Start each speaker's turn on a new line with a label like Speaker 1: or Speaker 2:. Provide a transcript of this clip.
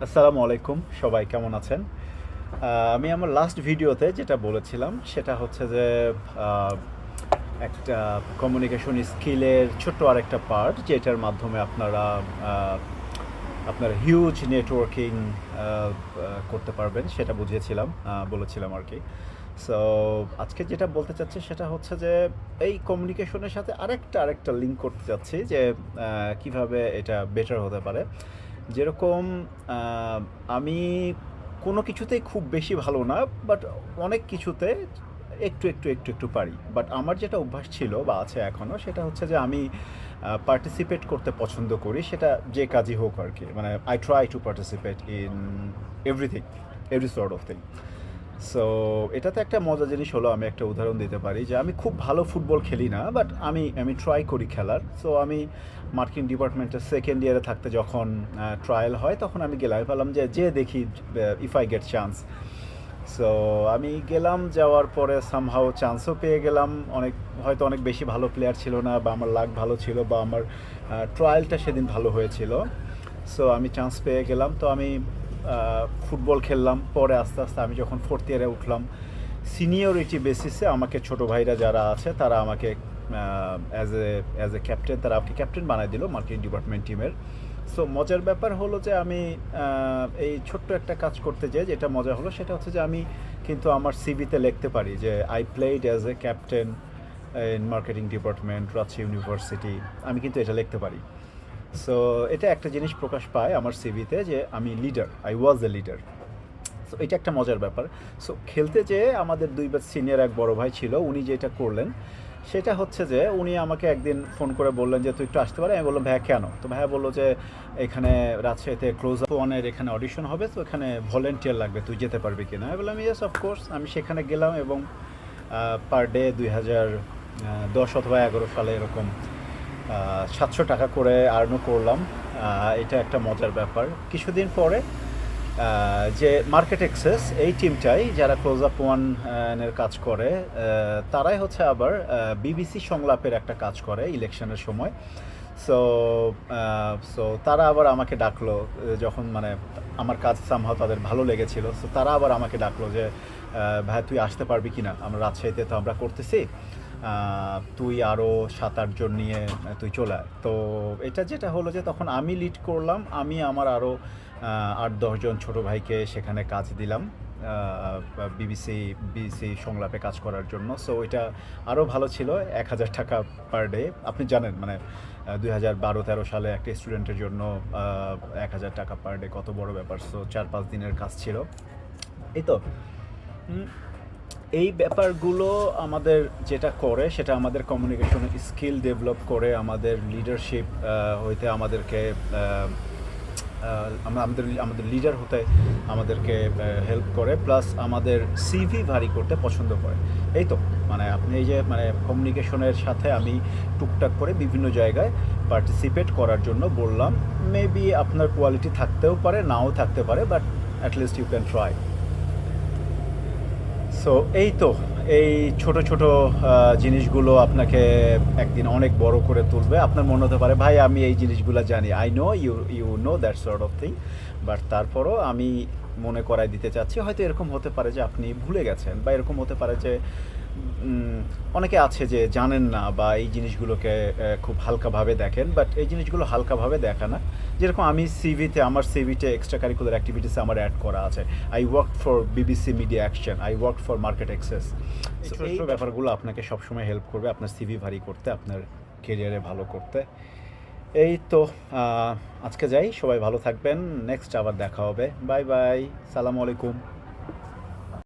Speaker 1: আসসালামু আলাইকুম, সবাই কেমন আছেন? আমি আমার লাস্ট ভিডিওতে যেটা বলেছিলাম সেটা হচ্ছে যে আহ, একটা কমিউনিকেশন স্কিলের ছোট্ট আরেকটা পার্ট যেটার মাধ্যমে আপনারা আহ, আপনার হিউজ নেটওয়ার্কিং করতে পারবেন সেটা বুঝিয়েছিলাম, বলেছিলাম আর কি। সো আজকে যেটা বলতে চাচ্ছি সেটা হচ্ছে যে এই কমিউনিকেশনের সাথে আরেকটা লিঙ্ক করতে চাচ্ছি যে কিভাবে এটা বেটার হতে পারে। যেরকম আহ, আমি কোনো কিছুতেই খুব বেশি ভালো না, বাট অনেক কিছুতে একটু পারি। বাট আমার যেটা অভ্যাস ছিল বা আছে এখনও, সেটা হচ্ছে যে আমি পার্টিসিপেট করতে পছন্দ করি, সেটা যে কাজই হোক আর কি। মানে I try to participate in everything, every sort of thing. So এটাতে একটা মজার জিনিস হলো, আমি একটা উদাহরণ দিতে পারি যে আমি খুব ভালো ফুটবল খেলি না, বাট আমি আমি ট্রাই করি খেলার। সো আমি মার্কেটিং ডিপার্টমেন্টের সেকেন্ড ইয়ারে থাকতে যখন ট্রায়াল হয় তখন আমি গেলাম, ভাবলাম যে দেখি if I get chance. So আমি গেলাম, যাওয়ার পরে সামহাও চান্সও পেয়ে গেলাম। হয়তো অনেক বেশি ভালো প্লেয়ার ছিল না, বা আমার লাক ভালো ছিল, বা আমার ট্রায়ালটা সেদিন ভালো হয়েছিল। সো আমি চান্স পেয়ে গেলাম, তো আমি ফুটবল খেললাম। পরে আস্তে আস্তে আমি যখন ফোর্থ ইয়ারে উঠলাম, সিনিয়রিটি বেসিসে আমাকে ছোটো ভাইরা যারা আছে তারা আমাকে অ্যাজ এ ক্যাপ্টেন, তারা আমাকে ক্যাপ্টেন বানায় দিল মার্কেটিং ডিপার্টমেন্ট টিমের। সো মজার ব্যাপার হলো যে আমি এই ছোট্ট একটা কাজ করতে যাই, যেটা মজা হলো সেটা হচ্ছে যে আমি কিন্তু আমার সিভিতে লিখতে পারি যে I played as a captain in marketing department, Rajshahi university. আমি কিন্তু এটা লিখতে পারি। সো এটা একটা জিনিস প্রকাশ পায় আমার সিভিতে যে আমি leader, I was a leader. So এটা একটা মজার ব্যাপার। সো খেলতে যেয়ে আমাদের দুই ব্যাচ সিনিয়র এক বড় ভাই ছিল, উনি যেটা করলেন সেটা হচ্ছে যে উনি আমাকে একদিন ফোন করে বললেন যে তুই একটু আসতে পারে। আমি বললাম ভাইয়া কেন? তো ভাইয়া বললো যে এখানে রাজশাহীতে ক্লোজ আপ ওয়ানের এখানে অডিশন হবে, তো এখানে ভলেন্টিয়ার লাগবে, তুই যেতে পারবি কি না? আমি বললাম ইয়েস অফকোর্স। আমি সেখানে গেলাম এবং পার ডে 2010 অথবা 11 সালে এরকম 700 টাকা করে আর্নও করলাম। এটা একটা মজার ব্যাপার। কিছুদিন পরে যে মার্কেট অ্যাক্সেস এই টিমটাই যারা ক্লোজ আপ ওয়ান এর কাজ করে, তারাই হচ্ছে আবার বিবিসি সংলাপের একটা কাজ করে ইলেকশনের সময়। সো সো তারা আবার আমাকে ডাকলো, যখন মানে আমার কাজ সামহাও তাদের ভালো লেগেছিল। সো তারা আবার আমাকে ডাকলো যে ভাই তুই আসতে পারবি কি না, আমরা রাজশাহীতে তো আমরা করতেছি, তুই আরও 7-8 জন নিয়ে তুই চলে আয়। তো এটা যেটা হলো যে তখন আমি লিড করলাম, আমি আমার আরও 8-10 জন ছোটো ভাইকে সেখানে কাজ দিলাম বিবিসি সংলাপে কাজ করার জন্য। সো এটা আরও ভালো ছিল। 1,000 টাকা পার ডে। আপনি জানেন মানে 2012-13 সালে একটা স্টুডেন্টের জন্য 1,000 টাকা পার ডে কত বড় ব্যাপার। সো 4-5 দিনের কাজ ছিল। এই তো উম, এই ব্যাপারগুলো আমাদের যেটা করে সেটা আমাদের কমিউনিকেশন স্কিল ডেভেলপ করে, আমাদের লিডারশিপ হইতে আমাদেরকে আমরা আমাদের আমাদের লিডার হতে আমাদেরকে হেল্প করে, প্লাস আমাদের সিভি ভারী করতে পছন্দ করে। এই তো মানে আপনি এই যে মানে কমিউনিকেশনের সাথে আমি টুকটাক করে বিভিন্ন জায়গায় পার্টিসিপেট করার জন্য বললাম। মেবি আপনার কোয়ালিটি থাকতেও পারে, নাও থাকতে পারে, but at least you can try. So এই তো এই ছোট ছোট জিনিসগুলো আপনাকে একদিন অনেক বড় করে তুলবে। আপনার মনে হতে পারে ভাই আমি এই জিনিসগুলো জানি, I know you you know that sort of thing, but তারপরও আমি মনে করাই দিতে চাচ্ছি। হয়তো এরকম হতে পারে যে আপনি ভুলে গেছেন, বা এরকম হতে পারে যে অনেকে আছে যে জানেন না, বা এই জিনিসগুলোকে খুব হালকাভাবে দেখেন। বাট এই জিনিসগুলো হালকাভাবে দেখা না। যেরকম আমি সিভিতে, আমার সিভিতে এক্সট্রা কারিকুলার অ্যাক্টিভিটিসে আমার অ্যাড করা আছে, I work for BBC media action, I work for market access. এই ছোটো ছোটো ব্যাপারগুলো আপনাকে সবসময় হেল্প করবে আপনার সিভি ভারী করতে, আপনার কেরিয়ারে ভালো করতে। এই তো আজকে যাই, সবাই ভালো থাকবেন, নেক্সট আবার দেখা হবে। বাই বাই, সালামু আলাইকুম।